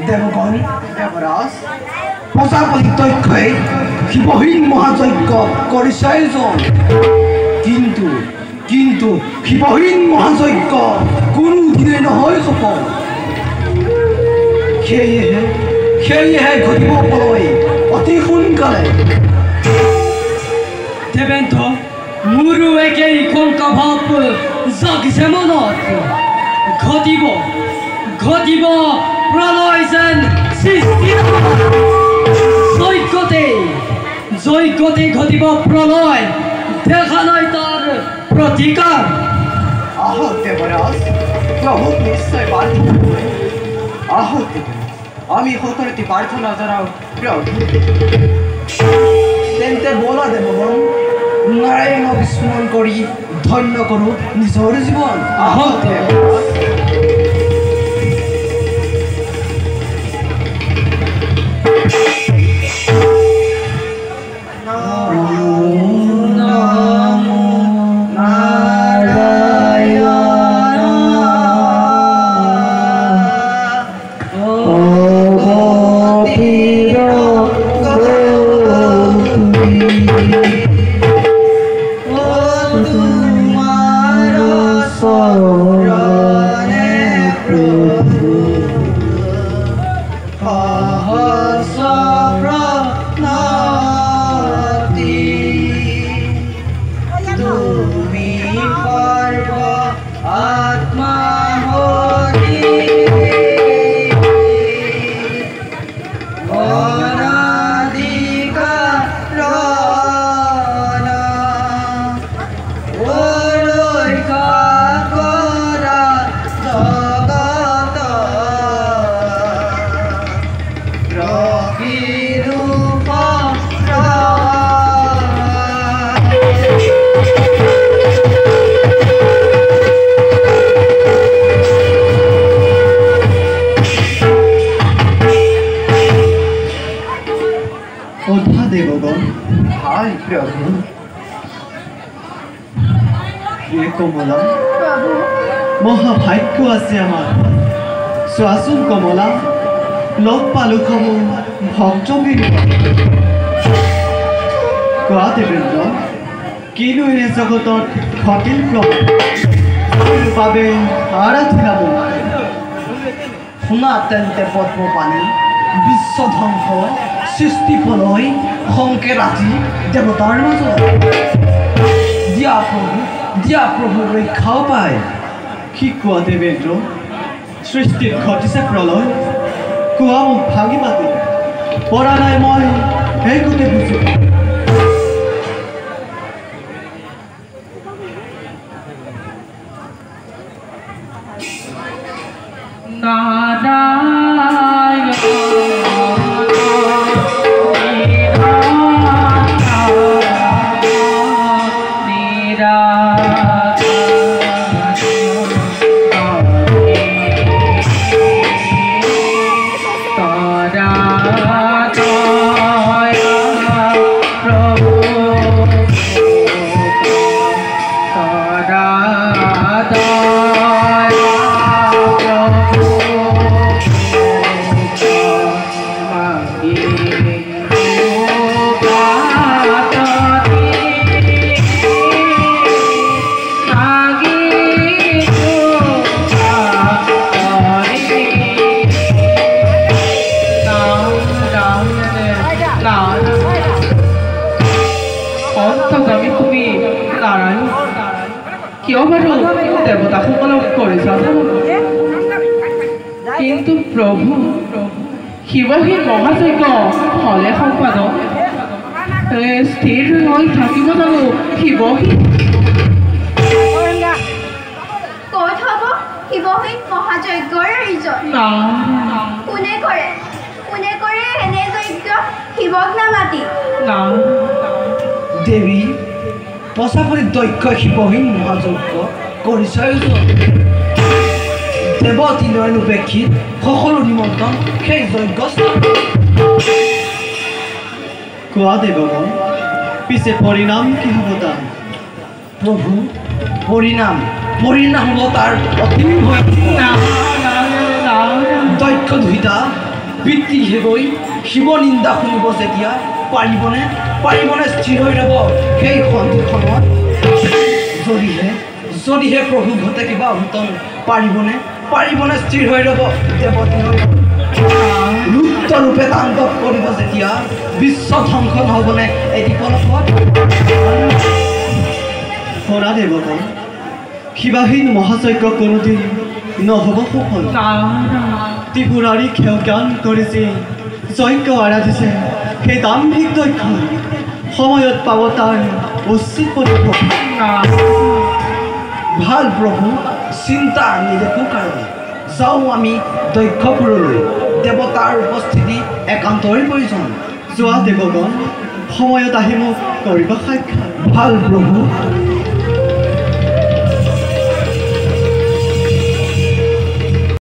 দেবগণ দেবৰাজ প্ৰজাপতি দক্ষই শিবহীন মহাযজ্ঞ কৰিছে কিন্তু কিন্তু শিবহীন মহাযজ্ঞ কোনোদিনে নহয় সফল সেয়েহে ঘটিব পৰৈ অতি সোনকালে দেবেন্দ্ৰ মোৰো একেই কংকভাৱ জাগিছে মনত ঘটিব প্ৰলয় যেন সৃষ্টি যজ্ঞতে ঘটিব প্ৰলয় দেখা নাই তাৰ প্ৰতিকাৰ আহক দেৱৰাজ প্ৰভুক নিশ্চয় প্ৰাৰ্থনা কৰে আহক আমি সকলোতে প্ৰাৰ্থনা জনাওঁ প্ৰভু তেন্তে বলা দেৱগণ নাৰায়ণক স্মৰণ কৰি ধন্য কৰোঁ নিজৰ জীৱন আহক দেৱৰাজ কমলা মহাভাগ্য আছে আমাৰ চোৱাচোন কমলা লগ পালো সমূহ ভক্তবীৰ কোৱা দেৱেন্দ্ৰ কিনো এনে জগতত ঘটিল বাবে আৰাধনা শুনা তেন্তে পদ্মপাণি বিশ্বধ্বংস সৃষ্টি ফলয় সংকেত আজি দেৱতাৰ মাজত দিয়া প্ৰভু ৰক্ষাও পায় কি কোৱা দেৱেন্দ্ৰ সৃষ্টিত ঘটিছে প্ৰলয় কোৱা মোক ভাঙি পাতি পৰা নাই মই সেই গোটেই বুজি কিন্তু প্ৰভু শিৱহীন মহাযজ্ঞ হলে সম্পাদক স্থিৰ হৈ থাকিব জানো শিৱহীন ক'ত হ'ব শিৱহীন মহাযজ্ঞৰ আয়োজন কোনে কৰে এনে যজ্ঞ শিৱক নামাতি দেৱী প্ৰজাপতি দক্ষ শিৱহীন মহাযজ্ঞ কৰিছে দেৱতী নয়নোপেক্ষিত সকলো নিমন্ত্ৰণ সেই যজ্ঞ কোৱা দেৱগণ পিছে পৰিণাম কি হ'ব তাৰ প্ৰভু পৰিণাম হ'ব তাৰ অসীম দক্ষ দুইটা পিতৃহে গৈ শিৱ নিন্দা শুনিব যেতিয়া পাৰিবনে স্থিৰ হৈ ৰ'ব সেই সন্ধিখনত যদিহে প্ৰভু ঘটে কিবা অঘটন পাৰিবনে স্থিৰ হৈ ৰ'ব দেৱতী হৈ ৰূপে তাণ্ডৱ কৰিব যেতিয়া বিশ্ব ধ্বংস নহ'বনে এটি পলকত শুনা দেৱগণ শিৱাহীন মহাযজ্ঞ কোনোদিন নহ'ব সফল ত্ৰিপুৰাৰী ক্ষয় জ্ঞান কৰিছে যজ্ঞ আৰাধিছে সেই দাম্ভিক দক্ষ সময়ত পাব তাৰ উচিত পদক্ষেপ ভাল প্ৰভু চিন্তা নিদেখো কাৰণ যাওঁ আমি দক্ষপুৰলৈ দেৱতাৰ উপস্থিতি একান্তৰে প্ৰয়োজন যোৱা দেৱগণ সময়ত আহি মোক কৰিব সাক্ষাৎ ভাল প্ৰভু